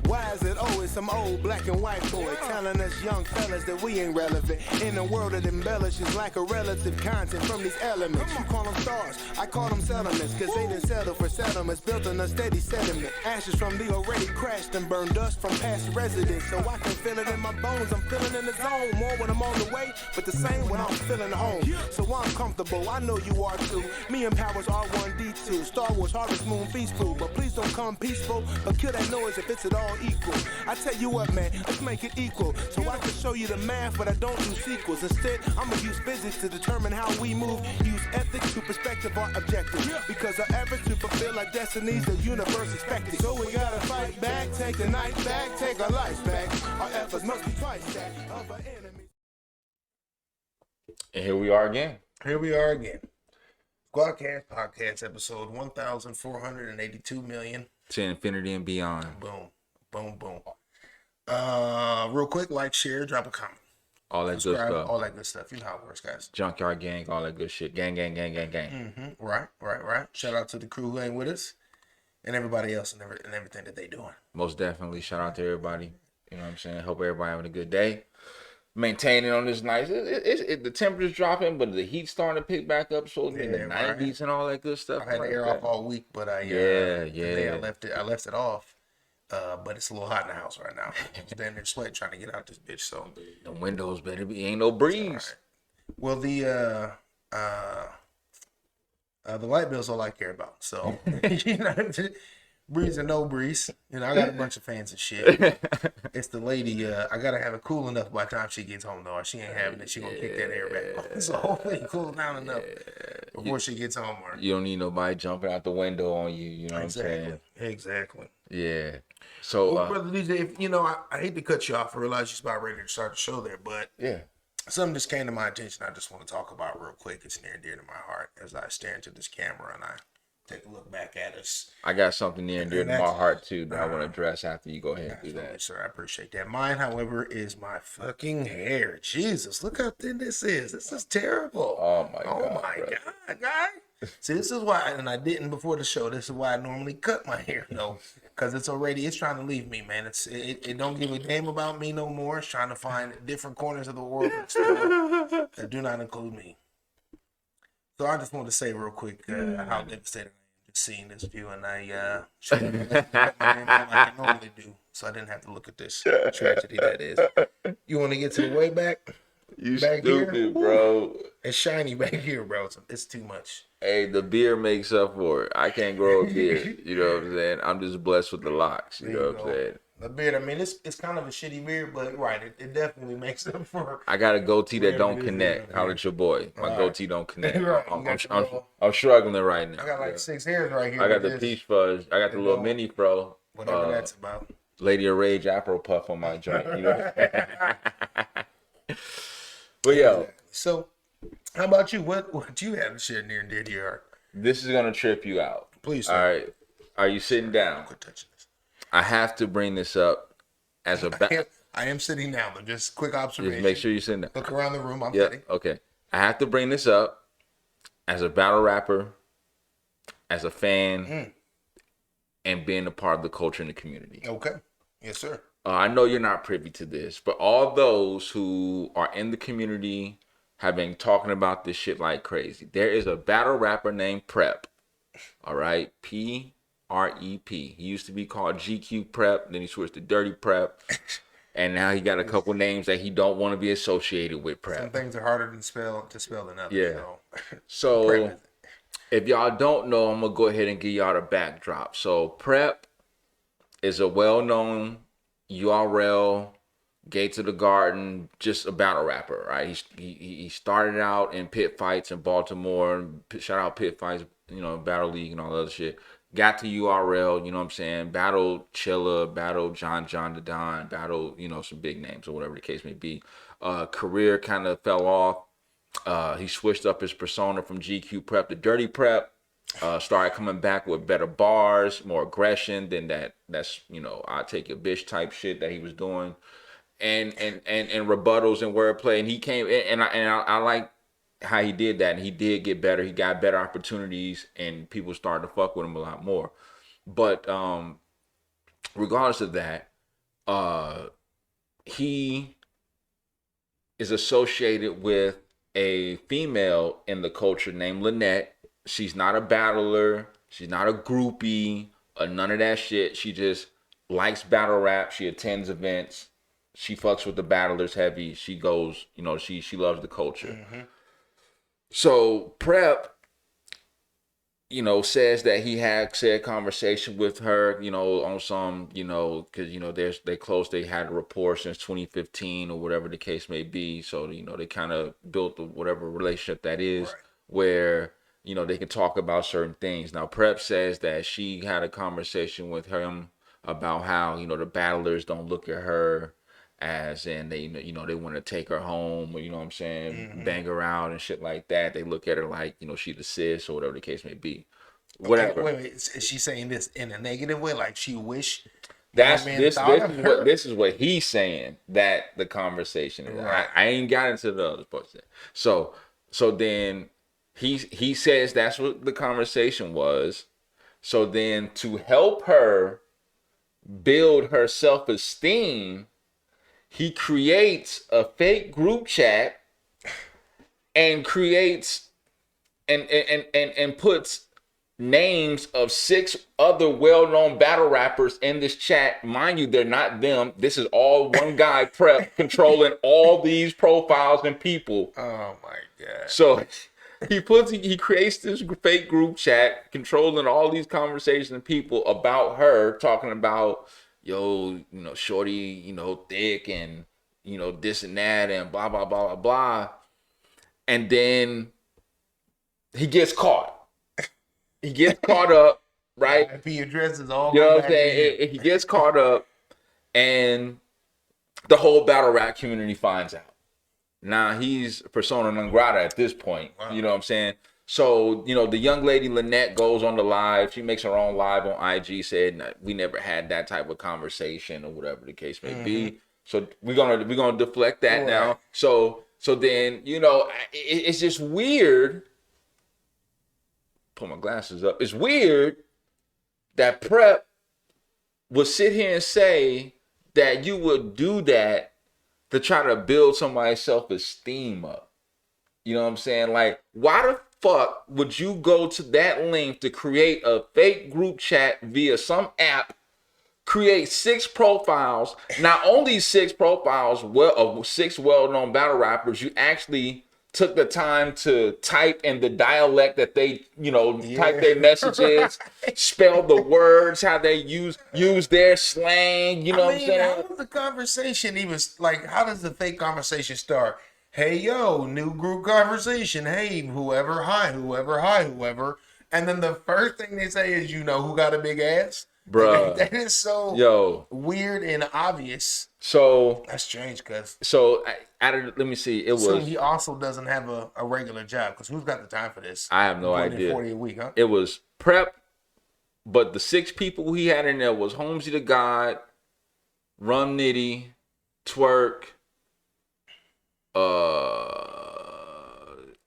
Why is it always some old black and white boy telling us young fellas that we ain't relevant in a world that embellishes like a relative content from these elements? You call them stars, I call them settlements, cause they didn't settle for settlements built on a steady sediment. Ashes from the already crashed and burned, dust from past residents. So I can feel it in my bones, I'm feeling in the zone. More when I'm on the way, but the same when I'm feeling home. So I'm comfortable, I know you are too. Me and Powers R1D2, Star Wars Harvest Moon feast food. But please don't come peaceful, but kill that noise if it's at all equal. I tell you what, man, let's make it equal. So I can show you the math, but I don't do sequels. Instead, I'ma use physics to determine how we move. Use ethics to perspective our objective. Because our efforts to fulfill our destinies, the universe expected. So we gotta fight back, take the night back, take our lives back. Our efforts must be twice that of our enemies. And here we are again. Here we are again. Squadcast Podcast episode 1,482 million. To infinity and beyond. Boom. Boom, boom. Real quick, like, share, drop a comment. All that Subscribe, good stuff. all that good stuff. You know how it works, guys. Junkyard gang, all that good shit. Gang, gang, gang, gang, gang. Right. Shout out to the crew who ain't with us and everybody else and everything that they doing. Most definitely. Shout out to everybody. You know what I'm saying? Hope everybody having a good day. Maintaining on this nice. The temperature's dropping, but the heat's starting to pick back up. So in the 90s and all that good stuff. I had the air off all week, but today I left it off. But it's a little hot in the house right now. I'm standing there sweating trying to get out this bitch. So the windows better be ain't no breeze. Right. Well, the light bill's all I care about. So you know, breeze or no breeze. You know, I got a bunch of fans and shit. It's the lady. I gotta have it cool enough by the time she gets home, though. Or she ain't having it. She gonna kick that air back on. So hopefully it cools down enough before she gets home. Or... You don't need nobody jumping out the window on you. You know what I'm saying? Exactly. Yeah. So, well, Brother DJ, if, you know, I hate to cut you off. I realize you're about ready to start the show there, but yeah, something just came to my attention. I just want to talk about real quick. It's near and dear to my heart as I stare into this camera and I take a look back at us. I got something near and dear to my heart too that I want to address after you go ahead and do that. Sir, I appreciate that. Mine, however, is my fucking hair. Jesus, look how thin this is. This is terrible. Oh my God, guy. See, this is why, and I didn't before the show. This is why I normally cut my hair, though, because it's trying to leave me, man. It don't give a damn about me no more. It's trying to find different corners of the world that do not include me. So I just want to say real quick how devastated I am just seeing this view, and I should have like I normally do, so I didn't have to look at this tragedy that is. You want to get to the way back? You back stupid, here? Bro. It's shiny back here, bro. It's too much. Hey, the beard makes up for it. I can't grow a beard. You know what I'm saying? I'm just blessed with the locks. You know what I'm saying? The beard, I mean, it's kind of a shitty beard, but right, it definitely makes up for. I got a goatee that don't connect. How did your boy? My goatee don't connect. Right. I'm struggling right now. I got like 6 hairs right here. I got the peach fuzz. I got the little mini fro. Whatever that's about. Lady of Rage Afro Puff on my joint. You know. But yo, so how about you? What do you have to share near and dear to your heart? This is gonna trip you out. Please, sir. All right. Are you sitting down? Quit touching this. I have to bring this up as a I am sitting down, but just quick observation. Just make sure you're sitting down. Look around the room. I'm sitting. Okay. I have to bring this up as a battle rapper, as a fan, and being a part of the culture and the community. Okay. Yes, sir. I know you're not privy to this, but all those who are in the community have been talking about this shit like crazy. There is a battle rapper named Prep. All right. P-R-E-P. He used to be called GQ Prep. Then he switched to Dirty Prep. And now he got a couple names that he don't want to be associated with Prep. Some things are harder to spell than others. Yeah. So if y'all don't know, I'm going to go ahead and give y'all the backdrop. So Prep is a well-known URL, Gates of the Garden, just a battle rapper, right? He started out in pit fights in Baltimore. Shout out pit fights, you know, Battle League and all that other shit. Got to URL, you know what I'm saying? Battle Chilla, battle John the Don, battle, you know, some big names or whatever the case may be. Career kind of fell off. He switched up his persona from GQ Prep to Dirty Prep. Started coming back with better bars, more aggression than that's, you know, I'll take your bitch type shit that he was doing. And rebuttals and wordplay. And he came and I like how he did that, and he did get better. He got better opportunities, and people started to fuck with him a lot more. But regardless of that, he is associated with a female in the culture named Lynette. She's not a battler. She's not a groupie or none of that shit. She just likes battle rap. She attends events. She fucks with the battlers heavy. She goes, you know, she loves the culture. Mm-hmm. So Prep, you know, says that he had said conversation with her, you know, on some, you know, because, you know, they close, they had a rapport since 2015 or whatever the case may be. So, you know, they kind of built whatever relationship that is, right, where, you know, they can talk about certain things. Now, Prep says that she had a conversation with him about how, you know, the battlers don't look at her as in they, you know, they want to take her home or, you know what I'm saying, mm-hmm, bang her out and shit like that. They look at her like, you know, she's the sis or whatever the case may be. Whatever. Okay, wait, is she saying this in a negative way? Like she wish this is what he's saying that the conversation is. Right. I ain't got into the other parts. So then he says that's what the conversation was. So then to help her build her self-esteem, he creates a fake group chat and creates and puts names of 6 other well-known battle rappers in this chat. Mind you, they're not them. This is all one guy, Prep, controlling all these profiles and people. Oh my God. So he creates this fake group chat controlling all these conversations and people about her, talking about, yo, you know, shorty, you know, thick and, you know, this and that and blah, blah, blah, blah, blah. And then he gets caught. He gets caught up, right? IP addresses all. You know what I'm saying? He gets caught up and the whole battle rap community finds out. Now he's persona non grata at this point. Wow. You know what I'm saying? So, you know, the young lady Lynette goes on the live. She makes her own live on IG, said we never had that type of conversation or whatever the case may be. So we're gonna deflect that all now. Right. So then, you know, it's just weird. Put my glasses up. It's weird that Prep would sit here and say that you would do that to try to build somebody's self-esteem up. You know what I'm saying? Like, why the fuck would you go to that length to create a fake group chat via some app, create 6 profiles, not only 6 profiles of 6 well-known battle rappers, you actually took the time to type in the dialect that they, you know, type their messages, spell the words, how they use their slang, you know what I'm saying? How does the conversation even, like, how does the fake conversation start? Hey, yo, new group conversation. Hey, whoever, hi, whoever. And then the first thing they say is, you know who got a big ass? Bruh. That is so weird and obvious. So that's strange, cuz. So let me see. It was. He also doesn't have a regular job, because who's got the time for this? I have no idea. 40 a week, huh? It was Prep, but the 6 people he had in there was Holmesy the God, Rum Nitty, Twerk.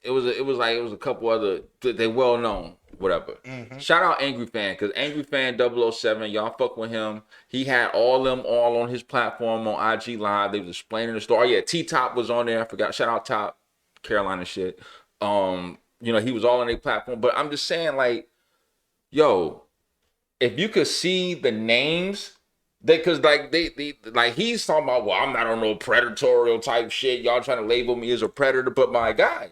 It was a couple other. They well known. Whatever. Mm-hmm. Shout out Angry Fan, because Angry Fan 007, y'all fuck with him. He had all on his platform on IG Live. They was explaining the story. Yeah, T-Top was on there. I forgot. Shout out Top, Carolina shit. You know, he was all on their platform. But I'm just saying, like, yo, if you could see the names, because like he's talking about, well, I'm not on no predatorial type shit. Y'all trying to label me as a predator, but my guy.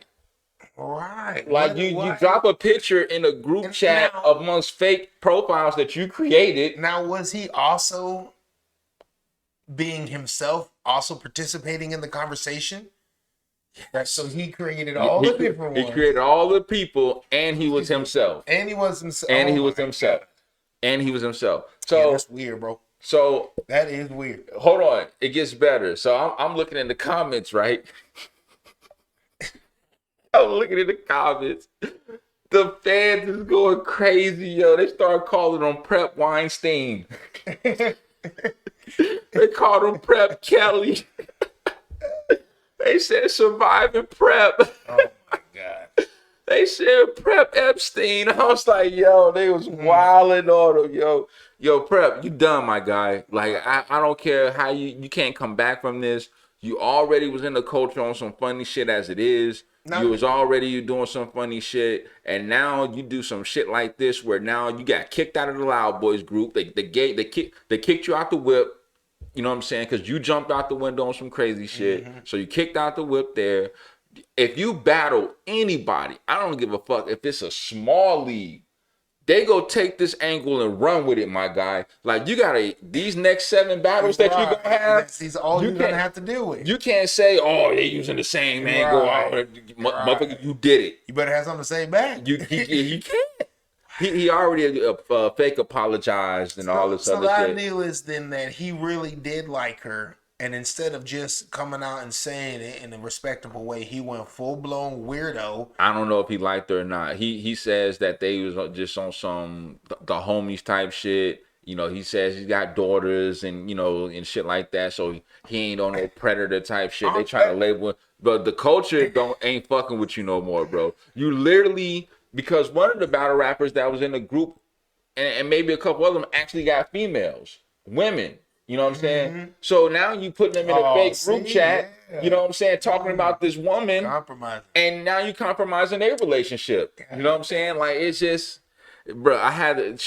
Right. Like you drop a picture in a group chat amongst fake profiles that you created. Now, was he also being himself, also participating in the conversation? Yes. So he created all the different ones. He created all the people, and he was himself. And he was himself. And he was himself. And he was himself. So that's weird, bro. So that is weird. Hold on, it gets better. So I'm looking in the comments, right? I'm looking at the comments. The fans is going crazy, yo. They start calling him Prep Weinstein. They called him Prep Kelly. They said Surviving Prep. Oh my God. They said Prep Epstein. I was like, yo, they was wilding on him, yo. Yo, Prep, you done, my guy. Like, I don't care how you can't come back from this. You already was in the culture on some funny shit as it is. You was already doing some funny shit, and now you do some shit like this where now you got kicked out of the Loud Boys group. They kicked you out the whip. You know what I'm saying? Because you jumped out the window on some crazy shit. So you kicked out the whip there. If you battle anybody, I don't give a fuck if it's a small league. They go take this angle and run with it, my guy. Like, you gotta, these next 7 battles that you're gonna have, these all you're gonna have to deal with. You can't say, oh, they using the same angle. Motherfucker, you did it. You better have something to say back. You can't. He already fake apologized and all this other shit. So the idea is then that he really did like her, and instead of just coming out and saying it in a respectable way, he went full blown weirdo. I don't know if he liked her or not. He says that they was just on some the homies type shit. You know, he says he's got daughters and and shit like that. So he ain't on no predator type shit. They try to label it, but the culture ain't fucking with you no more, bro. You literally, because one of the battle rappers that was in the group, and maybe a couple of them actually got women. You know what I'm saying? So now you putting them in a fake group chat. Yeah. You know what I'm saying? Talking about this woman, and now you compromising their relationship. You know what I'm saying? Like, it's just, bro.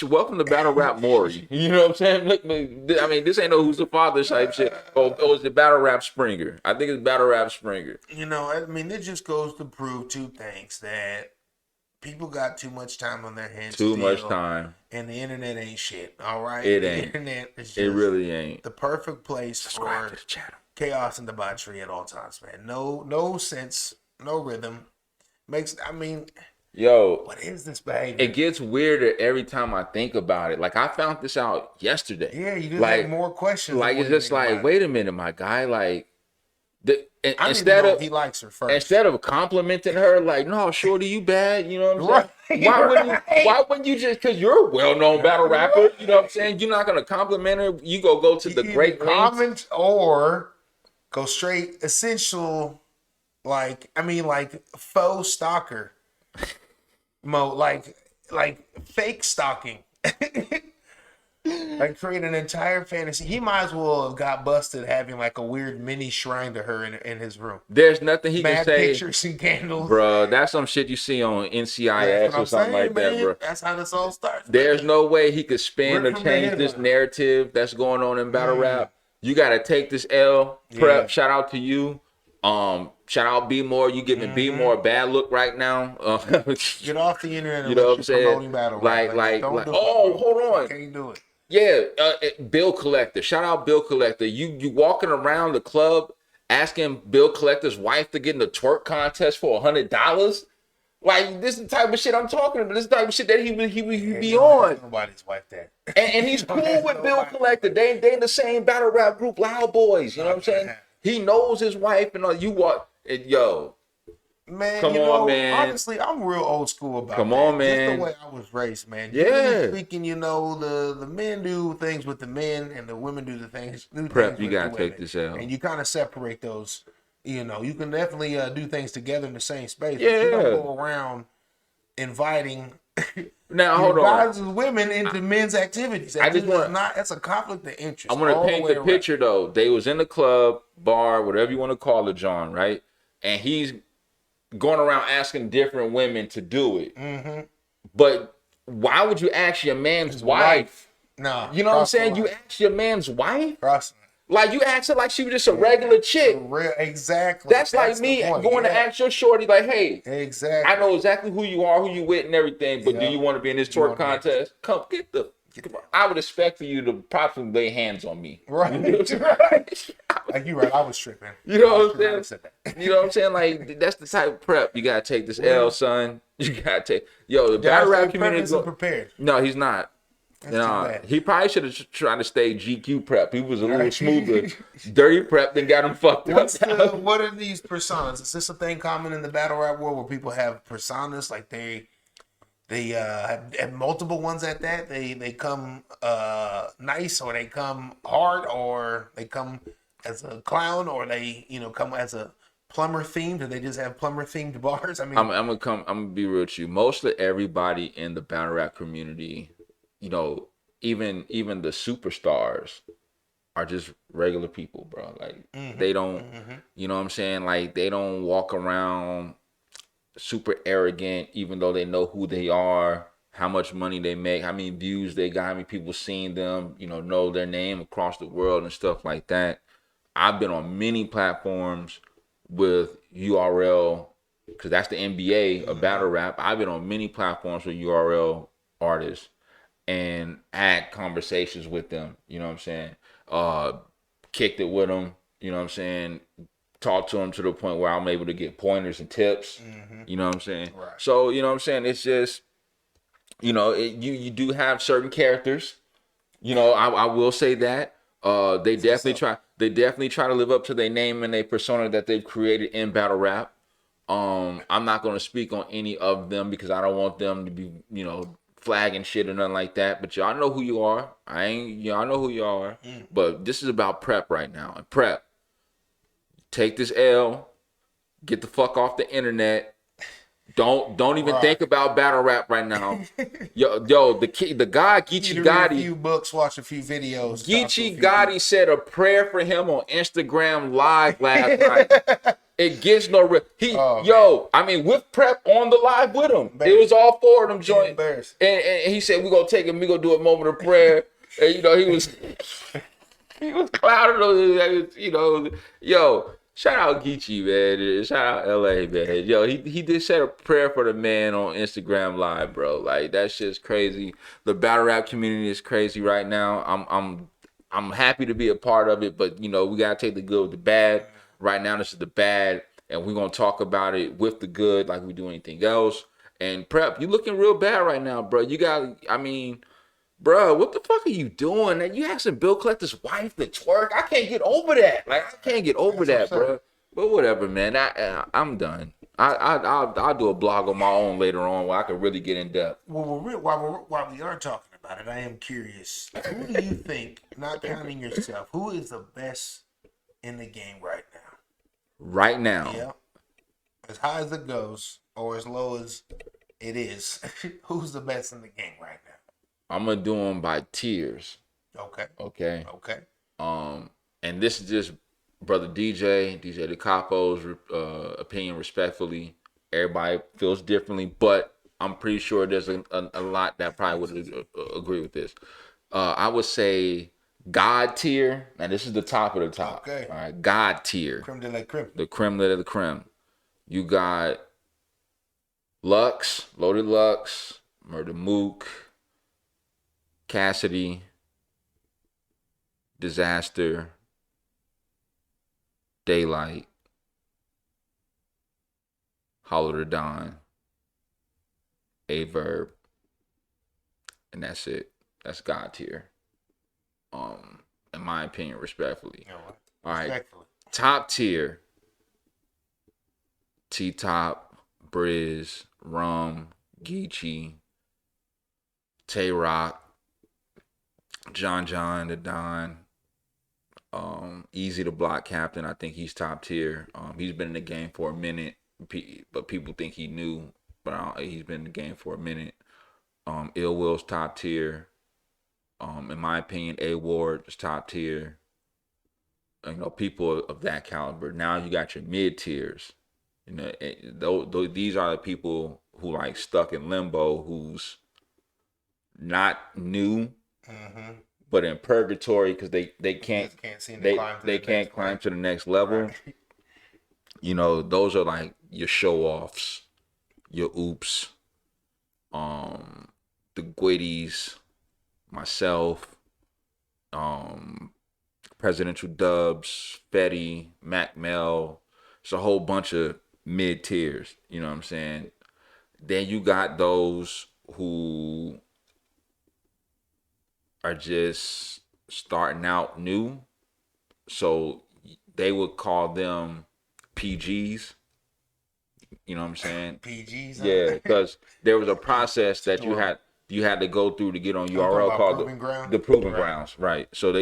Welcome to Battle Rap Maury. You know what I'm saying? Look, I mean, this ain't no Who's the Father type shit. Oh, it's the Battle Rap Springer. I think it's Battle Rap Springer. You know, I mean, it just goes to prove 2 things: that people got too much time on their hands. Too much time. And the internet ain't shit. All right? It the ain't. Internet is just it really ain't. the perfect place for chaos and debauchery at all times, man. No sense, no rhythm. Yo, what is this behavior? It gets weirder every time I think about it. Like, I found this out yesterday. Yeah, you just have more questions. Like, it's just like, wait a minute, my guy. Like, instead of he likes her first. Instead of complimenting her, like, no, shorty, you bad. You know what I'm saying? Why wouldn't you just, because you're a well-known battle rapper, you know what I'm saying? You're not gonna compliment her. You go to the great comment or go straight essential, like faux stalker mode, like fake stalking. Like, create an entire fantasy. He might as well have got busted having like a weird mini shrine to her in his room. There's nothing he can say. Pictures and candles. Bro, that's some shit you see on NCIS or something like that, bro. That's how this all starts. There's no way he could spin or change this narrative that's going on in battle rap. You got to take this L. Prep, shout out to you. Shout out B More. You giving B More a bad look right now. Get off the internet and you know what I'm saying? Battle like, hold on. Can't do it. Yeah, Bill Collector. Shout out Bill Collector. You walking around the club asking Bill Collector's wife to get in the twerk contest for $100? Like, this is the type of shit I'm talking about. This is the type of shit that he be on. Nobody's wife that. And he's cool with Bill Collector. They in the same battle rap group, Loud Boys. You know what I'm saying? He knows his wife and all. You what? Yo. Man, come on, man. Honestly, I'm real old school about Come on, man. Just the way I was raised, man. Yeah. Speaking, the men do things with the men and the women do the things. Prep, you gotta take this out. And you kind of separate those. You can definitely do things together in the same space. Yeah. But you don't go around inviting now hold on guys and women into men's activities. That's a conflict of interest. I want to paint the picture though. They was in the club, bar, whatever you want to call it, John, right? And he's going around asking different women to do it. Mm-hmm. But why would you ask your man's wife? No. You know what I'm saying? You ask your man's wife? Crossing. Like, you ask her like she was just a regular chick. Exactly. That's like me going to ask your shorty, like, hey, exactly. I know exactly who you are, who you with and everything, but do you want to be in this twerk contest? Come get the... I would expect for you to probably lay hands on me. Right. Like, you right. I was tripping. You know what I'm saying? You know what I'm saying? Like, that's the type of prep. You got to take this L, son. You got to take... Yo, the battle rap community... isn't prepared. No, he's not. He probably should have tried to stay GQ prep. He was a little smoother. Dirty prep, then got him fucked up. What are these personas? Is this a thing common in the battle rap world where people have personas? Like, they have multiple ones at that. They come nice, or they come hard, or they come as a clown, or they come as a plumber themed. Do they just have plumber themed bars? I mean, I'm gonna be real with you. Most of everybody in the battle rap community, even the superstars are just regular people, bro. Like they don't, you know what I'm saying? Like they don't walk around super arrogant, even though they know who they are, how much money they make, how many views they got, how many people seeing them, know their name across the world and stuff like that. I've been on many platforms with URL, because that's the NBA of battle rap. I've been on many platforms with URL artists and had conversations with them, you know what I'm saying? Kicked it with them, you know what I'm saying? Talked to them to the point where I'm able to get pointers and tips, you know what I'm saying? Right. So, you know what I'm saying? It's just, you do have certain characters, I will say that. They definitely try to live up to their name and their persona that they've created in battle rap. I'm not going to speak on any of them because I don't want them to be, flagging shit or nothing like that. But y'all know who you are. Y'all know who you are. But this is about Prep right now. And Prep, take this L, get the fuck off the internet. Don't even think about battle rap right now. Yo, the guy Geechee Gotti. Read a few books, watch a few videos. Geechee Gotti said a prayer for him on Instagram Live last night. It gets no I mean, with Prep on the live with him. It was all four of them joints. And he said, we're gonna take him, we're gonna do a moment of prayer. And he was clouded, yo. Shout out Geechee, man. Shout out LA, man. Yo, he did say a prayer for the man on Instagram Live, bro. Like that shit's crazy. The battle rap community is crazy right now. I'm happy to be a part of it, but we gotta take the good with the bad. Right now, this is the bad, and we're gonna talk about it with the good, like we do anything else. And Prep, you looking real bad right now, bro. Bro, what the fuck are you doing? And you asking Bill Collector's wife to twerk? I can't get over that. Like, I can't get over that, bro. But whatever, man. I'm done. I'll do a blog on my own later on where I can really get in depth. Well, while we are talking about it, I am curious. Who do you think, not counting yourself, who is the best in the game right now? Right now? Yeah. As high as it goes, or as low as it is, who's the best in the game right now? I'm gonna do them by tiers. Okay. And this is just brother DJ the Capo's opinion, respectfully. Everybody feels differently, but I'm pretty sure there's a lot that probably would agree with this. I would say God tier. Now this is the top of the top. Okay. All right, God tier. Creme de la creme. The creme de la creme. You got Lux, Loaded Lux, Murder Mook, Cassidy, Disaster, Daylight, Hollow the Dawn, Averb, and that's it. That's God tier. In my opinion, respectfully. All right. Top tier. T-Top, Briz, Rum, Geechee, Tay-Rock, John the Don, Easy the Block Captain. I think he's top tier. He's been in the game for a minute, but people think he knew, but he's been in the game for a minute. Ill Will's top tier. In my opinion, A Ward is top tier. People of that caliber. Now you got your mid tiers. These are the people who like stuck in limbo, who's not new. Mm-hmm. But in purgatory because they can't climb to the next level. Right. Those are like your show offs, your oops, the Gwitties, myself, Presidential Dubs, Fetty, Mac Mel. It's a whole bunch of mid tiers. You know what I'm saying? Then you got those who are just starting out new, so they would call them PGs. You know what I'm saying? PGs. Yeah, because there was a process that you had to go through to get on URL called the Proving Grounds, right? So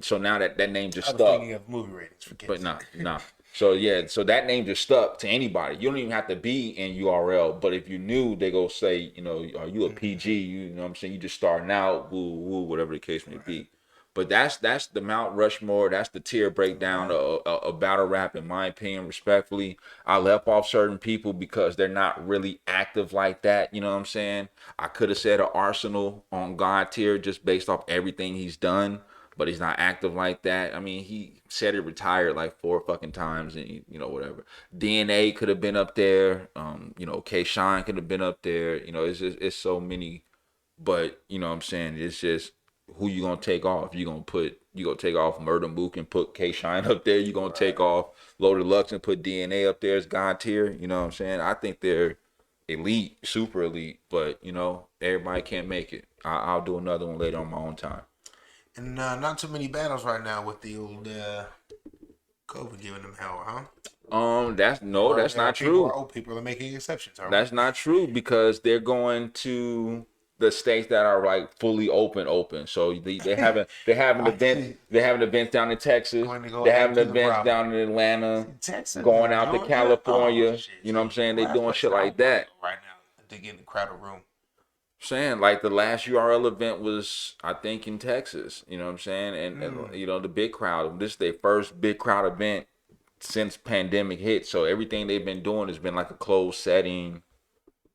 so now that name just stuck. I was thinking of movie ratings. But nah. So yeah, so that name just stuck to anybody. You don't even have to be in URL, but if you knew, they go say, you know, are you a PG? You know what I'm saying? You just starting out, woo woo, whatever the case may be. But that's the Mount Rushmore. That's the tier breakdown of battle rap, in my opinion. Respectfully, I left off certain people because they're not really active like that. You know what I'm saying? I could have said an Arsenal on God tier just based off everything he's done, but he's not active like that. I mean, he said he retired like 4 fucking times, and you know, whatever. DNA could have been up there. You know, K Shine could have been up there. You know, it's so many, but you know what I'm saying? It's just who you gonna take off. You gonna take off Murder Mook and put K Shine up there. You gonna take off Loaded Lux and put DNA up there as God tier. You know what I'm saying? I think they're elite, super elite, but you know, everybody can't make it. I'll do another one later on my own time. And not too many battles right now with the old COVID giving them hell, huh? That's not true. Old people are making exceptions. That's not true because they're going to the states that are like fully open. So they having events. They having events down in Texas. They having events down in Atlanta. Texas, going out to California. Oh, you know what I'm saying? They doing shit like that right now. They get in the crowded room. Saying like the last URL event was, I think, in Texas. You know what I'm saying? And you know, the big crowd. This is their first big crowd event since pandemic hit. So everything they've been doing has been like a closed setting,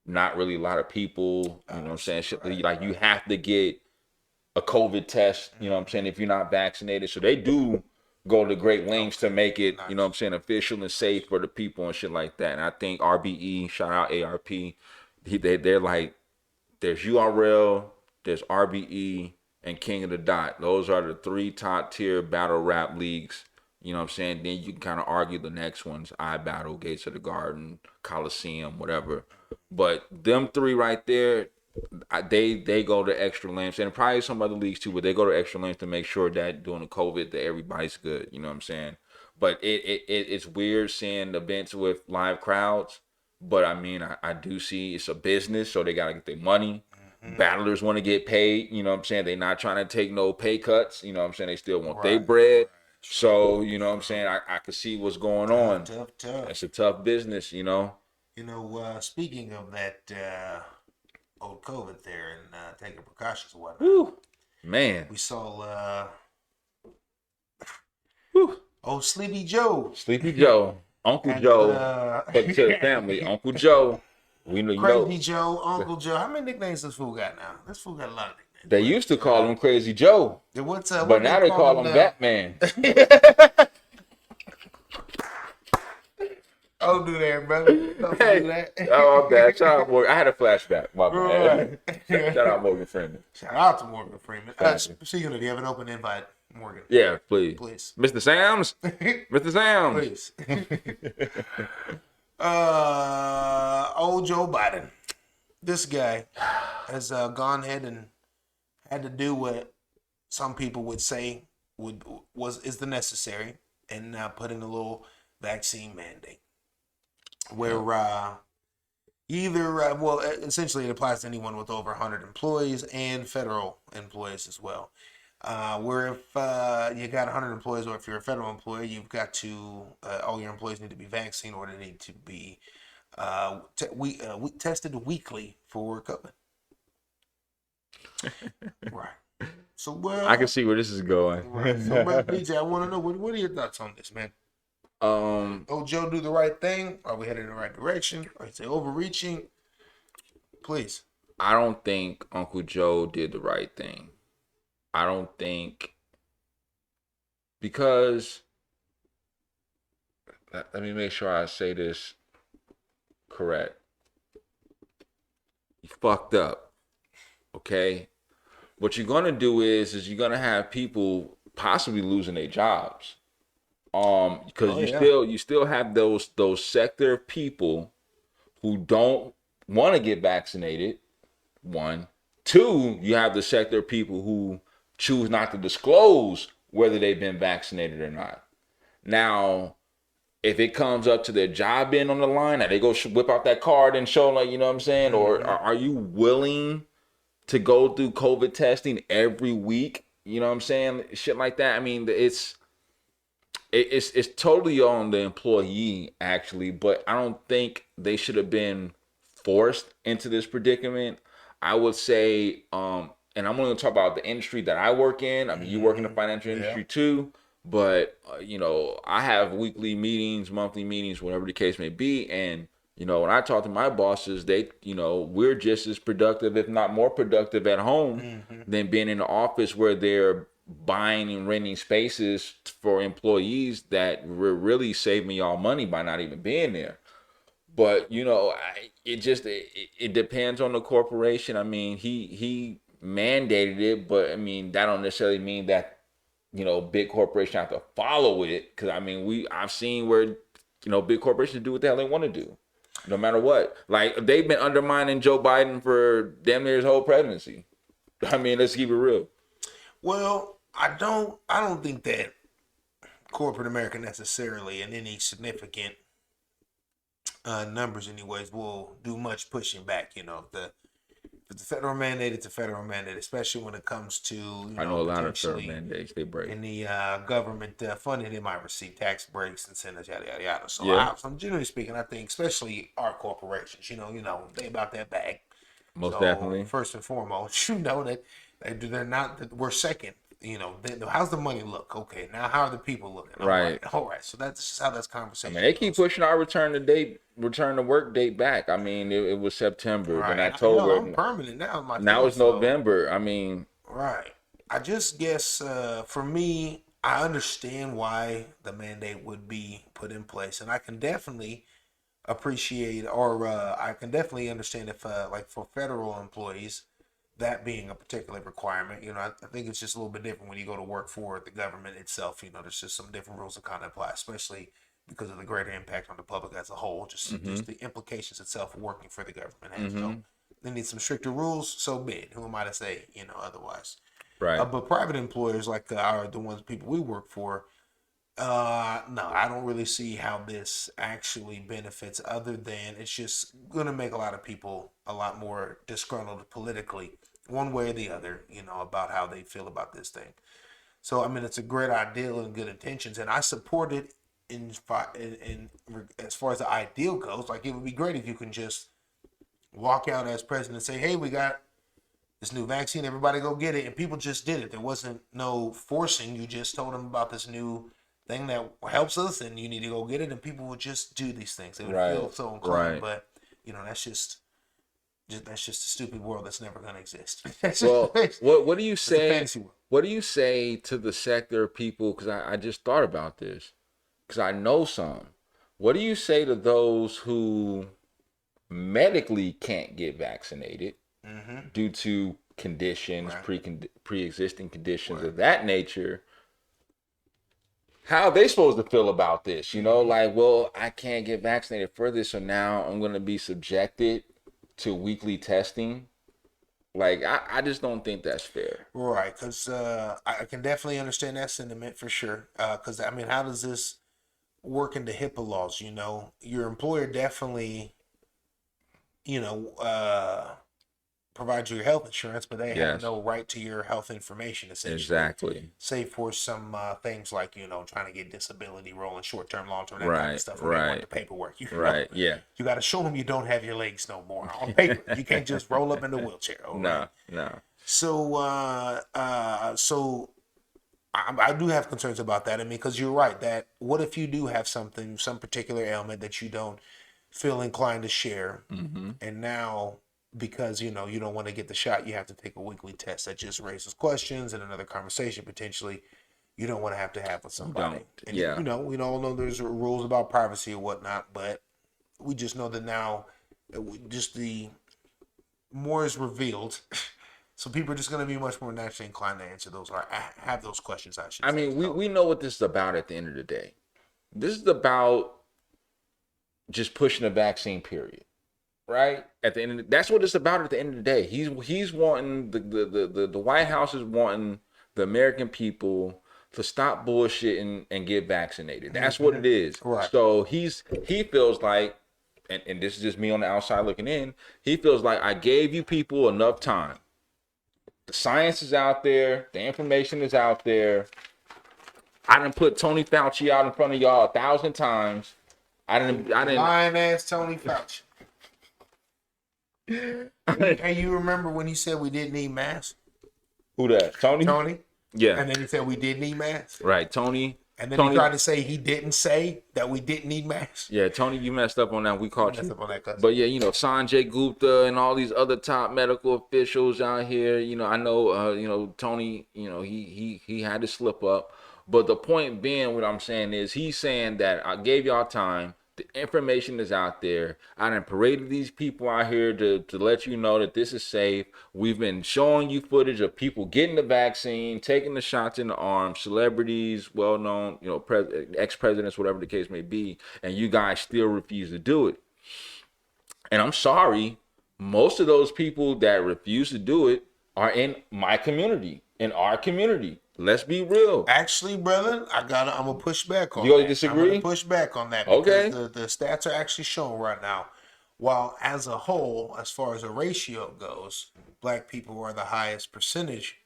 not really a lot of people. You know what I'm saying? Like you have to get a COVID test. You know what I'm saying? If you're not vaccinated, so they do go to great lengths to make it. You know what I'm saying? Official and safe for the people and shit like that. And I think RBE, shout out ARP, they're like, there's URL, there's RBE, and King of the Dot. Those are the 3 top tier battle rap leagues. You know what I'm saying? Then you can kind of argue the next ones: iBattle, Gates of the Garden, Coliseum, whatever. But them 3 right there, they go to extra lengths, and probably some other leagues too, but they go to extra lengths to make sure that during the COVID that everybody's good. You know what I'm saying? But it's weird seeing events with live crowds. But I mean, I do see it's a business, so they gotta get their money. Battlers want to get paid. You know what I'm saying? They're not trying to take no pay cuts. You know what I'm saying? They still want their bread. So, you know what I'm saying? I can see what's going on. Tough. It's a tough business, you know? You know, speaking of that old COVID there and taking precautions and whatnot. Whew, man. We saw Whew. old Sleepy Joe. Sleepy Joe. Uncle Joe. But to the family, Uncle Joe. We know, Crazy Joe, Uncle Joe. How many nicknames this fool got now? This fool got a lot of nicknames. They used to call him Crazy Joe. But now they call him Batman. Don't do that, brother. Don't do that. Oh, bad. Shout out Morgan. I had a flashback. My bad. Shout out Morgan Freeman. Shout out to Morgan Freeman. Speaking of, you have an open invite, Morgan. Yeah, please. Please. Mr. Sam's. Mr. Sam's. Please. Old Joe Biden. This guy has gone ahead and had to do what some people would say is the necessary, and put in a little vaccine mandate. Where essentially it applies to anyone with over 100 employees and federal employees as well. Where if you got 100 employees, or if you're a federal employee, you've got to all your employees need to be vaccinated, or they need to be tested weekly for COVID. Right. So I can see where this is going. Right. So, DJ, I want to know what are your thoughts on this, man? Old Joe do the right thing? Are we headed in the right direction? Or is it overreaching? Please. I don't think Uncle Joe did the right thing. I don't think, because let me make sure I say this correct. You fucked up. Okay? What you're gonna do is you're gonna have people possibly losing their jobs. Because you still have those sector of people who don't want to get vaccinated. 1, 2, you have the sector of people who choose not to disclose whether they've been vaccinated or not. Now, if it comes up to their job being on the line, they go whip out that card and show, like, you know what I'm saying? Or are you willing to go through COVID testing every week? You know what I'm saying? Shit like that. I mean, it's totally on the employee actually, but I don't think they should have been forced into this predicament. I would say, and I'm only gonna talk about the industry that I work in. I mean, you work in the financial industry too, but I have weekly meetings, monthly meetings, whatever the case may be, and when I talk to my bosses, they, we're just as productive, if not more productive at home than being in the office where they're buying and renting spaces for employees that were really saving y'all money by not even being there. But it depends on the corporation. I mean, he mandated it, but I mean that don't necessarily mean that big corporations have to follow it. Because I mean, I've seen where big corporations do what the hell they want to do, no matter what. Like they've been undermining Joe Biden for damn near his whole presidency. I mean, let's keep it real. Well, I don't think that corporate America necessarily in any significant numbers anyways will do much pushing back. If the federal mandate, it's a federal mandate, especially when it comes to I know a lot of federal mandates they break. In the government funding, they might receive tax breaks, incentives, yada yada yada. So, so generally speaking, I think especially our corporations, they about that bag. Most definitely. First and foremost, that they're not. We're second. How's the money look? Okay, now how are the people looking? Right. All right. So that's just how that's conversation. I mean, they keep pushing our return to work date back. I mean, it was September, then October. I'm permanent now. Now it's November. I mean, right. I just guess for me, I understand why the mandate would be put in place, and I can definitely appreciate, or I can definitely understand if, like for federal employees, that being a particular requirement. I think it's just a little bit different when you go to work for the government itself. There's just some different rules that kind of apply, especially because of the greater impact on the public as a whole. Just the implications itself of working for the government has. They need some stricter rules. So be it. Who am I to say? Otherwise. Right. But private employers like the ones people we work for. No, I don't really see how this actually benefits, other than it's just going to make a lot of people a lot more disgruntled politically, one way or the other, about how they feel about this thing. So, I mean, it's a great ideal and good intentions, and I support it in as far as the ideal goes. Like, it would be great if you can just walk out as president and say, hey, we got this new vaccine, everybody go get it, and people just did it. There wasn't no forcing. You just told them about this new thing that helps us, and you need to go get it, and people would just do these things. They would feel so inclined, but that's just a stupid world that's never going to exist. Well, what do you say? What do you say to the sector of people? Because I just thought about this, because I know some. What do you say to those who medically can't get vaccinated due to conditions, pre-existing conditions of that nature? How are they supposed to feel about this? Like, well, I can't get vaccinated for this, so now I'm going to be subjected to weekly testing. Like, I just don't think that's fair. Right, because I can definitely understand that sentiment for sure. Because, I mean, how does this work into HIPAA laws? Your employer definitely, provide you your health insurance, but they have no right to your health information, essentially. Exactly. Save for some things like, trying to get disability rolling, short-term, long-term, that kind of stuff. Right. They want the paperwork. Right, yeah. You got to show them you don't have your legs no more on paper. You can't just roll up in the wheelchair. No. So, I do have concerns about that. I mean, because you're right, that what if you do have some particular ailment that you don't feel inclined to share, and now, because you don't want to get the shot, you have to take a weekly test. That just raises questions and another conversation potentially you don't want to have with somebody. And we all know there's rules about privacy or whatnot, but we just know that now just the more is revealed, so people are just going to be much more naturally inclined to answer those or have those questions. I mean, we know what this is about at the end of the day. This is about just pushing a vaccine, period. Right at the end, that's what it's about. At the end of the day, he's wanting the White House is wanting the American people to stop bullshitting and get vaccinated. That's what it is. Right. So he feels like, and this is just me on the outside looking in. He feels like I gave you people enough time. The science is out there. The information is out there. I done put Tony Fauci out in front of y'all 1,000 times. I didn't. Lying ass Tony Fauci. And you remember when he said we didn't need masks? Who that? Tony? Tony? Yeah. And then he said we did need masks. Right, Tony. And then Tony, he tried to say he didn't say that we didn't need masks. Yeah, Tony, you messed up on that. We caught you. Messed up on that, cousin. But yeah, you know, Sanjay Gupta and all these other top medical officials out here. You know, I know. You know, Tony. You know, he had to slip up. But the point being, what I'm saying is, he's saying that I gave y'all time. The information is out there. I done paraded these people out here to let you know that this is safe. We've been showing you footage of people getting the vaccine, taking the shots in the arm, celebrities, well-known, you know, ex-presidents, whatever the case may be, and you guys still refuse to do it. And I'm sorry, most of those people that refuse to do it are in my community, in our community. Let's be real. Actually, brother, I'm gonna push back on You gonna that. disagree? I'm gonna push back on that. Okay. Because the stats are actually showing right now. While as a whole, as far as a ratio goes, black people are the highest percentage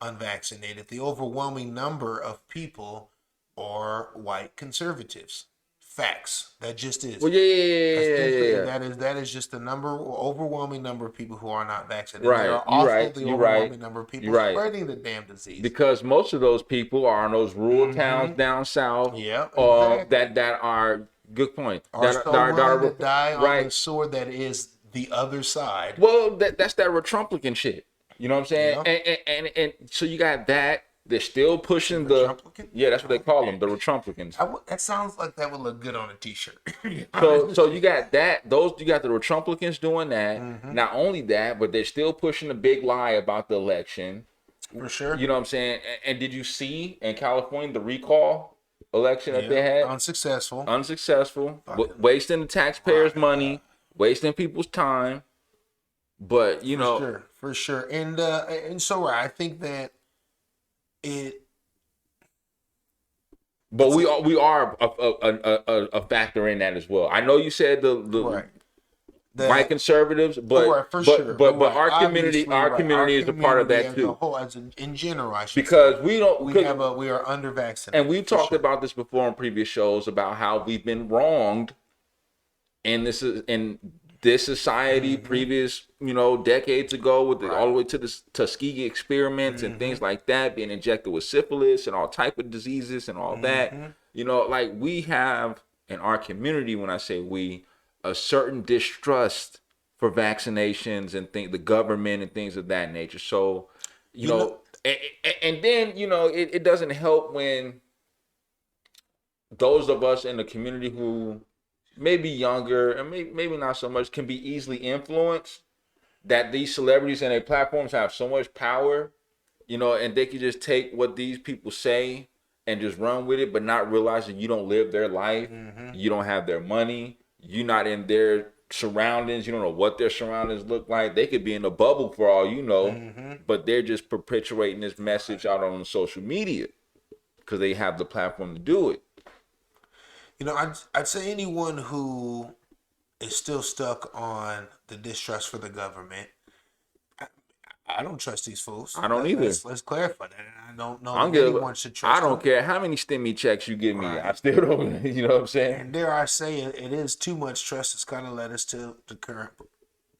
unvaccinated. The overwhelming number of people are white conservatives. Facts. That just is. Well, yeah. That is just the overwhelming number of people who are not vaccinated. Right. There are You're also right. the You're overwhelming right. number of people You're right. spreading the damn disease. Because most of those people are in those rural towns down south. Yeah, that are good point. Are that so are willing to die on right. the sword that is the other side. Well, that's that Retrumplican shit. You know what I'm saying? Yeah. And so you got that. They're still pushing the Retrumplican? yeah, that's what they call them, the Retrumplicans. That sounds like that would look good on a t-shirt. So you got that. You got the Retrumplicans doing that. Not only that, but they're still pushing the big lie about the election. For sure. You know what I'm saying? And did you see in California the recall election that they had? Unsuccessful. Wasting the taxpayers' money, wasting people's time. But you know, for sure. And so I think that but we are a factor in that as well. I know you said the white conservatives, but our community is a part of that too. In general, I should because say. we are under vaccinated, and we've talked about this before in previous shows about how we've been wronged in this society previous, decades ago with all the way to the Tuskegee experiments and things like that, being injected with syphilis and all type of diseases and all that. Like we have in our community, when I say we, a certain distrust for vaccinations and the government and things of that nature. So, and then, it doesn't help when those of us in the community who maybe younger and maybe not so much can be easily influenced, that these celebrities and their platforms have so much power, and they can just take what these people say and just run with it, but not realizing you don't live their life, you don't have their money, you're not in their surroundings, you don't know what their surroundings look like. They could be in a bubble for all you know, but they're just perpetuating this message out on social media because they have the platform to do it. I'd say anyone who is still stuck on the distrust for the government, I don't trust these fools. I don't either. Let's clarify that. I don't know if anyone should trust I don't care how many stimmy checks you give me. Right. I still don't, you know what I'm saying? And dare I say it is too much trust that's kind of led us to the current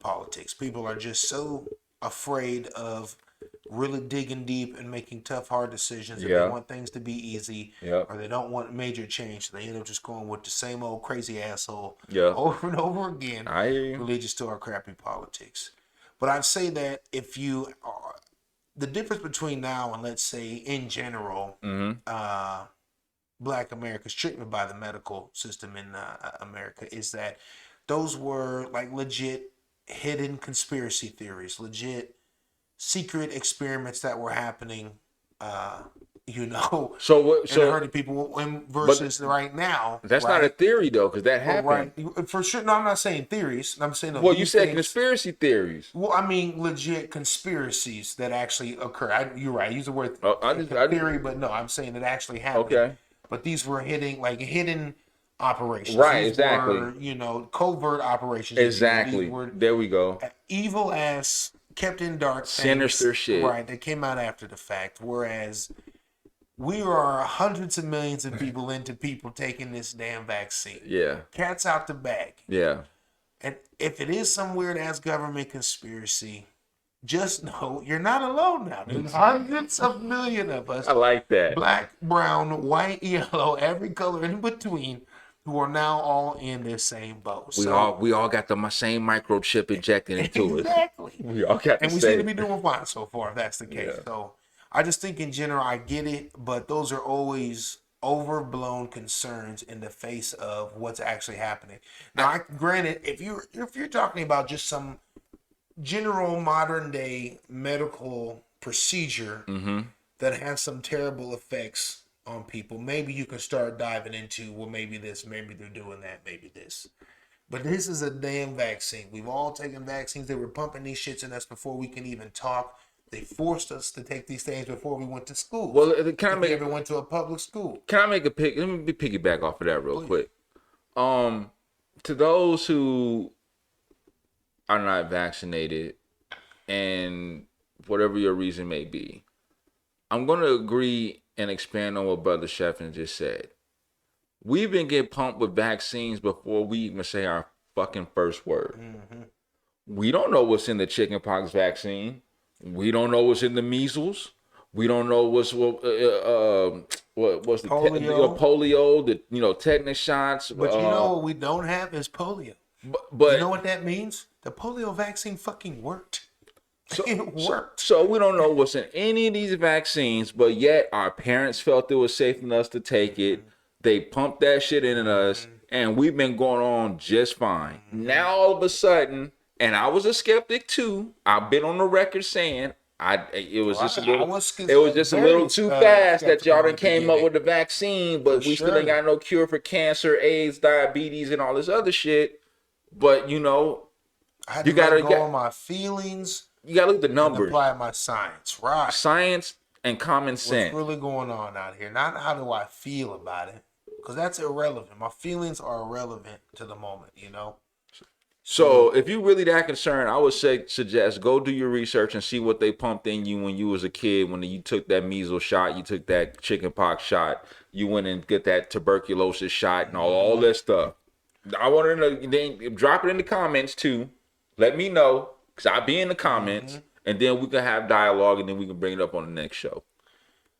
politics. People are just so afraid of really digging deep and making tough, hard decisions. If they want things to be easy, or they don't want major change, so they end up just going with the same old crazy asshole over and over again. I hear you. Religious to our crappy politics. But I'd say that if you are, the difference between now and let's say in general, Black America's treatment by the medical system in America is that those were like legit hidden conspiracy theories, legit secret experiments that were happening, so hurting people versus right now. That's not a theory though, because that happened. Right, for sure. No, I'm not saying theories. I'm saying you said conspiracy theories. Well, I mean legit conspiracies that actually occur. You're right. I use the word theory, but no, I'm saying it actually happened. Okay. But these were hidden operations. Right, these exactly. Were, covert operations. Exactly. There we go. Evil ass, kept in dark, sinister shit. Right, that came out after the fact. Whereas we are hundreds of millions of people into people taking this damn vaccine. Yeah. Cat's out the bag. Yeah. And if it is some weird ass government conspiracy, just know you're not alone now. There's hundreds of millions of us. I like that. Black, brown, white, yellow, every color in between, who are now all in this same boat. We all got the same microchip injected into us. Exactly. We all got the And we same. seem to be doing fine so far, if that's the case. Yeah. So I just think in general, I get it, but those are always overblown concerns in the face of what's actually happening. Now, granted, if you're talking about just some general modern day medical procedure that has some terrible effects on people, maybe you can start diving into, well, maybe this, maybe they're doing that, maybe this. But this is a damn vaccine. We've all taken vaccines. They were pumping these shits in us before we can even talk. They forced us to take these things before we went to school. Well, ever went to a public school? Can I make a pick? Let me piggyback off of that real quick. To those who are not vaccinated, and whatever your reason may be, I'm going to agree and expand on what Brother Sheffin just said. We've been getting pumped with vaccines before we even say our fucking first word. We don't know what's in the chickenpox vaccine. We don't know what's in the measles. We don't know what's the polio, the tetanus shots. But you know what we don't have is polio. But you know what that means? The polio vaccine fucking worked. It worked. So we don't know what's in any of these vaccines, but yet our parents felt it was safe enough to take it. They pumped that shit into us, and we've been going on just fine. Now all of a sudden, and I was a skeptic too. I've been on the record saying it was just a little too fast that y'all done came up with the vaccine, but we still ain't got no cure for cancer, AIDS, diabetes, and all this other shit. But I had to go on my feelings. You gotta look at the numbers. And apply my science, right? Science and common sense. What's really going on out here? Not how do I feel about it, because that's irrelevant. My feelings are irrelevant to the moment, So if you're really that concerned, I would suggest go do your research and see what they pumped in you when you was a kid, when you took that measles shot, you took that chickenpox shot, you went and get that tuberculosis shot and all that stuff. I want to know, drop it in the comments too. Let me know, because I'll be in the comments, and then we can have dialogue, and then we can bring it up on the next show.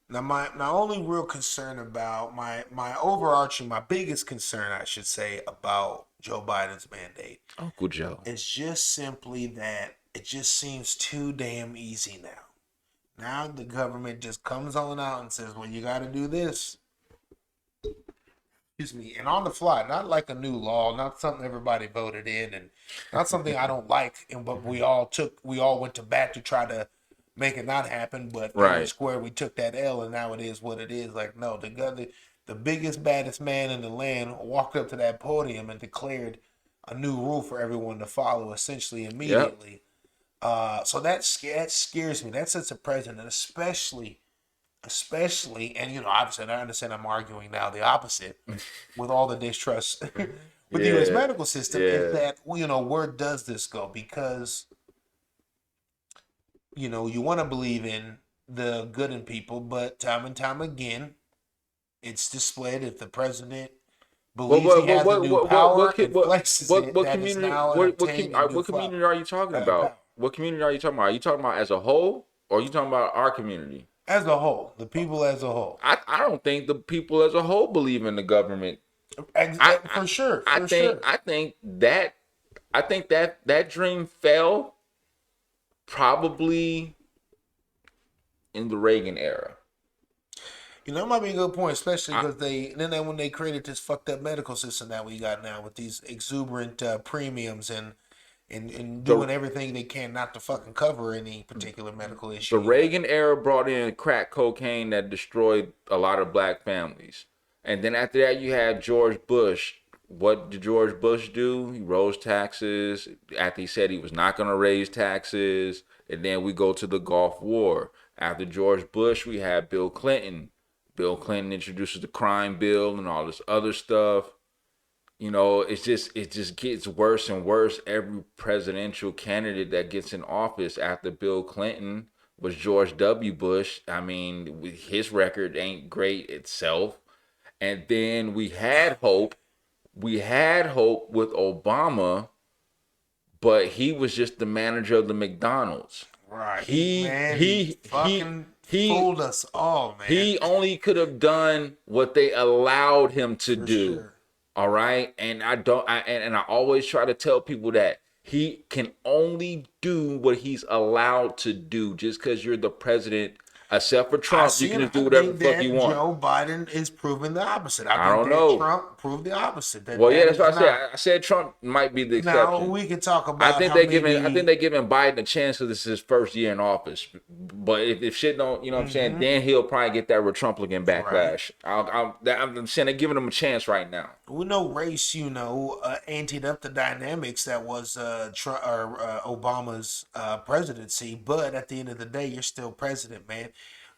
Now, my only real concern about my biggest concern, I should say, about Joe Biden's mandate. Uncle Joe. It's just simply that it just seems too damn easy now. Now the government just comes on out and says, well, you got to do this. Excuse me. And on the fly, not like a new law, not something everybody voted in, and not something I don't like, but we all went to bat to try to make it not happen, but right. Square, we took that L, and now it is what it is. Like, no, the biggest, baddest man in the land walked up to that podium and declared a new rule for everyone to follow, essentially immediately. Yep. So that scares me. That sets a precedent, especially, and obviously, I understand I'm arguing now the opposite with all the distrust with the U.S. medical system. Is that where does this go? Because you want to believe in the good in people, but time and time again, it's displayed if the president believes he has a new power and flexes it, that is now what community are you talking about? What community are you talking about? Are you talking about as a whole, or are you talking about our community? As a whole, the people as a whole. I don't think the people as a whole believe in the government. For sure. I think that dream fell probably in the Reagan era. That might be a good point, especially because when they created this fucked up medical system that we got now with these exuberant premiums and doing everything they can not to fucking cover any particular medical issue. The Reagan era brought in crack cocaine that destroyed a lot of black families. And then after that, you had George Bush. What did George Bush do? He rose taxes after he said he was not going to raise taxes. And then we go to the Gulf War. After George Bush, we had Bill Clinton. Bill Clinton introduces the crime bill and all this other stuff. It just gets worse and worse. Every presidential candidate that gets in office after Bill Clinton was George W. Bush. I mean, his record ain't great itself. And then we had hope. We had hope with Obama, but he was just the manager of the McDonald's. Right. He fooled us all, man. He only could have done what they allowed him to do. Sure. All right. And I always try to tell people that he can only do what he's allowed to do. Just because you're the president, except for Trump, you can just do whatever the fuck you want. Joe Biden is proving the opposite. I don't know. Trump proved the opposite. Well, yeah, that's what I said. I said Trump might be the exception. Now we can talk about. I think they're giving Biden a chance because this is his first year in office. But if shit don't, you know what I'm saying, then he'll probably get that Republican backlash. Right. I'm saying they're giving him a chance right now. We know race, anteed up the dynamics that was Obama's presidency. But at the end of the day, you're still president, man.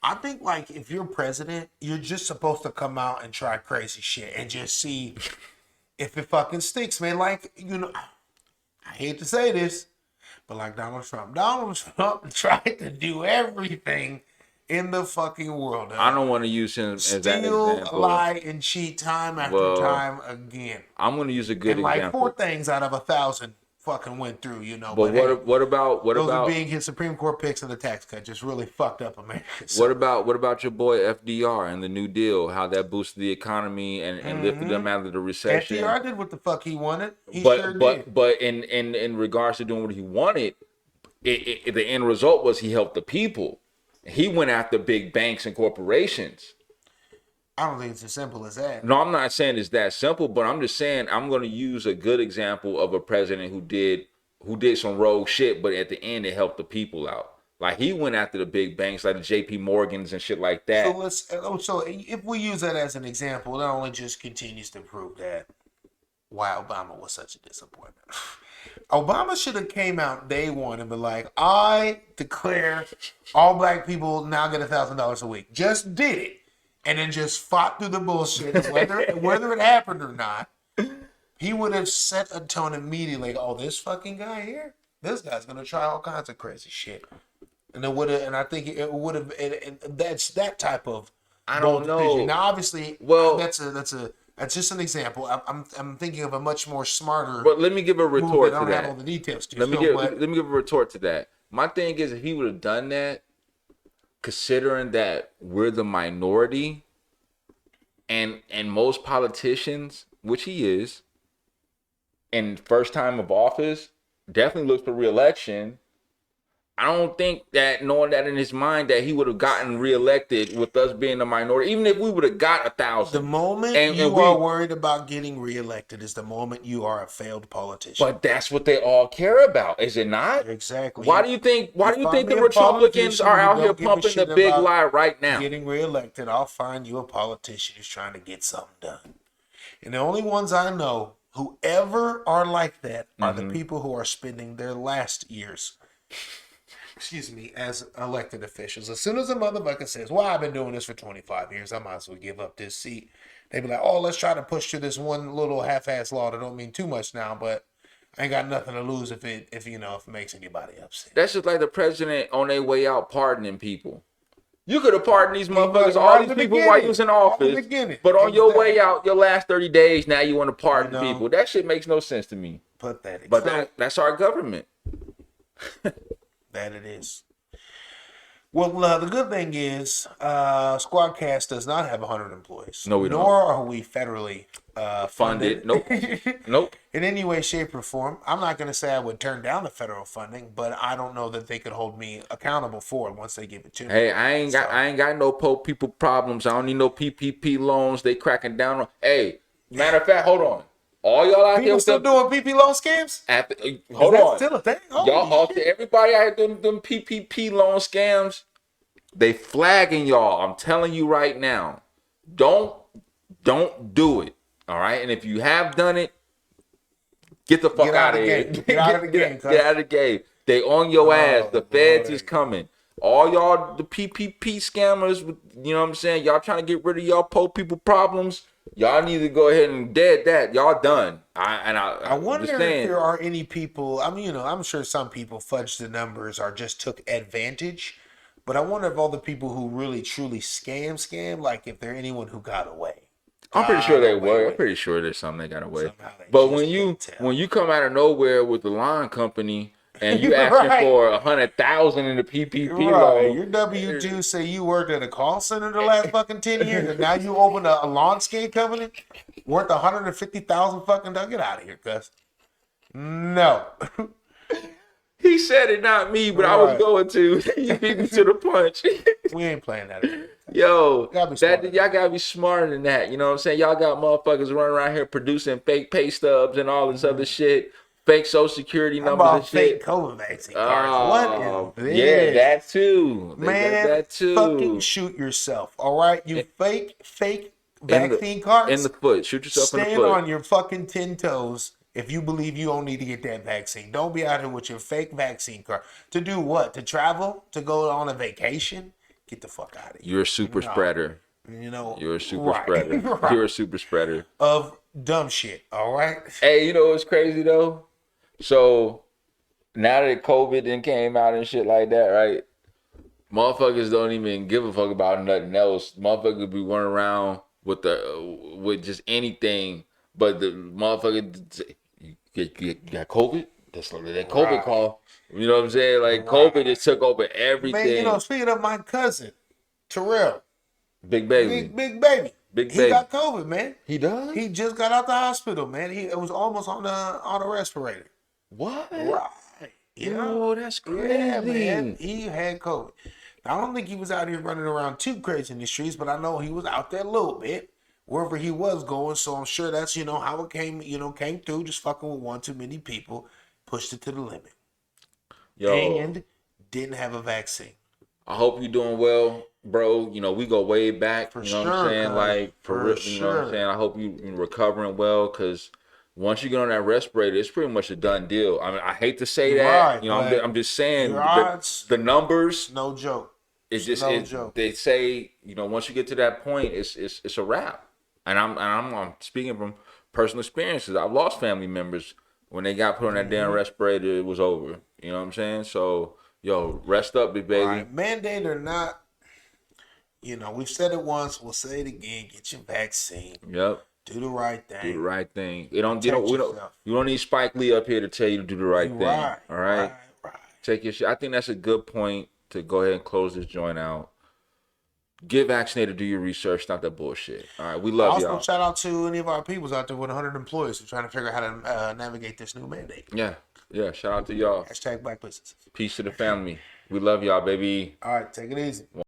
I think, like, if you're president, you're just supposed to come out and try crazy shit and just see if it fucking sticks, man. Like, I hate to say this, but like Donald Trump tried to do everything in the fucking world. I don't want to use him as that example. Lie and cheat time after time again. I'm going to use a good example. Like 4 things out of 1,000 fucking went through, But what about those being his Supreme Court picks and the tax cut just really fucked up America. So. What about your boy FDR and the New Deal? How that boosted the economy and lifted them out of the recession. FDR did what the fuck he wanted. But in regards to doing what he wanted, the end result was he helped the people. He went after big banks and corporations. I don't think it's as simple as that. No, I'm not saying it's that simple, but I'm just saying I'm going to use a good example of a president who did some rogue shit, but at the end it helped the people out. Like he went after the big banks, like the J.P. Morgans and shit like that. So if we use that as an example, that only just continues to prove that why Obama was such a disappointment. Obama should have came out day one and been like, I declare all black people now get $1,000 a week. Just did it. And then just fought through the bullshit, whether it happened or not. He would have set a tone immediately. Like, oh, this fucking guy here, this guy's gonna try all kinds of crazy shit. And it would have, and I think it would have. That's that type of. I don't know. Decision. Now, obviously, that's just an example. I'm thinking of a much more smarter. But let me give a retort to that. I don't have all the details. Let me give a retort to that. My thing is, if he would have done that, considering that we're the minority, and most politicians, which he is, in first time of office, definitely looks for re-election. I don't think that, knowing that in his mind, that he would have gotten reelected with us being a minority, even if we would have got 1,000. The moment you are worried about getting reelected is the moment you are a failed politician. But that's what they all care about, is it not? Exactly. Why do you think the Republicans are out here pumping the big lie right now? Getting reelected, I'll find you a politician who's trying to get something done. And the only ones I know who ever are like that are the people who are spending their last years as elected officials. As soon as a motherfucker says, well, I've been doing this for 25 years, I might as well give up this seat. They be like, oh, let's try to push through this one little half-ass law that don't mean too much now, but I ain't got nothing to lose if it makes anybody upset. That's just like the president on their way out pardoning people. You could have pardoned these motherfuckers, all these people while you was in office, but on your way out, your last 30 days, now you want to pardon people. That shit makes no sense to me. Pathetic. But that's our government. That it is. Well, the good thing is, Squadcast does not have 100 employees. No, we don't. Nor are we federally funded. Nope. Nope. In any way, shape, or form. I'm not going to say I would turn down the federal funding, but I don't know that they could hold me accountable for it once they give it to me. Hey, I ain't got no poor people problems. I don't need no PPP loans. They cracking down on. Hey, matter of fact, hold on. All y'all out people there still doing PP loan scams? Hold on. Still a thing? Y'all, everybody out here doing them PPP loan scams, they flagging y'all. I'm telling you right now. Don't do it. All right? And if you have done it, get the fuck out of here. Get out of the game. Get out of the game. They on your ass. The feds is coming. All y'all, the PPP scammers, you know what I'm saying? Y'all trying to get rid of y'all poor people problems. Y'all need to go ahead and dead that. Y'all done. I wonder if there are any people. I mean, I'm sure some people fudged the numbers or just took advantage But I wonder if all the people who really truly scam, like if there anyone who got away. I'm pretty sure they Got away were. I'm with it. pretty sure there's something they got away. Somehow they But just when couldn't tell. you come out of nowhere with the line company and you asking Right. for 100,000 in the PPP Right, loan, your W-2 say you worked at a call center the last fucking 10 years, and now you open a lawn skate company worth 150,000 fucking dollars. Get out of here, cuz. No. he said it, not me, but I was Right. going to. You beat me to the punch. We ain't playing that. Yo, Gotta be smarter. y'all gotta be smarter than that. You know what I'm saying? Y'all got motherfuckers running around here producing fake pay stubs and all this other shit, fake social security How numbers and about fake shit. COVID vaccine cards? What is this? Yeah, that too. They got Man, that too. fucking shoot yourself, all right? You fake In vaccine the, cards. in the foot. Shoot yourself in the Stand foot. on your fucking 10 toes if you believe you don't need to get that vaccine. Don't be out here with your fake vaccine card. To do what? To travel? To go on a vacation? Get the fuck out of here. You're a super spreader. You know, You're a super right, spreader. right. You're a super spreader. Of dumb shit, all right? Hey, you know what's crazy though? So now that COVID then came out and shit like that, right? Motherfuckers don't even give a fuck about nothing else. Motherfuckers be running around with just anything, but the motherfucker you got COVID. That's that COVID Right. call. You know what I'm saying? Like COVID just took over everything. Man, you know, speaking of my cousin, Terrell, Big baby. big baby. Big he baby. got COVID, man. He does? He just got out the hospital, man. It was almost on a respirator. What? Right. Yeah. Yo, that's crazy. Yeah, man. He had COVID. I don't think he was out here running around too crazy in the streets, but I know he was out there a little bit, wherever he was going. So I'm sure that's, how it came through, just fucking with one too many people, pushed it to the limit. Yo, And didn't have a vaccine. I hope you're doing well, bro. You know, we go way back. For You know what I'm sure, saying? cuz. Like, For real, you know what I'm sure. saying? I hope you're recovering well, because once you get on that respirator, it's pretty much a done deal. I mean, I hate to say that. Right, You know, but I'm just saying your odds- the numbers. No joke. It's just no joke. they say, once you get to that point, it's a wrap. And I'm speaking from personal experiences. I've lost family members when they got put on that damn Mm-hmm. respirator. It was over. You know what I'm saying? So, yo, rest up, big baby. Right. Mandate or not, we've said it once, we'll say it again. Get your vaccine. Yep. Do the right Do the thing. right thing. You don't yourself. you don't need Spike Lee up here to tell you to do the right thing. Right. All right. Right. Take your shit. I think that's a good point to go ahead and close this joint out. Get vaccinated, do your research, not that bullshit. All right, we love Also, y'all. shout out to any of our peoples out there with 100 employees who are trying to figure out how to navigate this new mandate. Yeah, shout out to y'all. # Black businesses. Peace to the family. We love y'all, baby. All right, take it easy.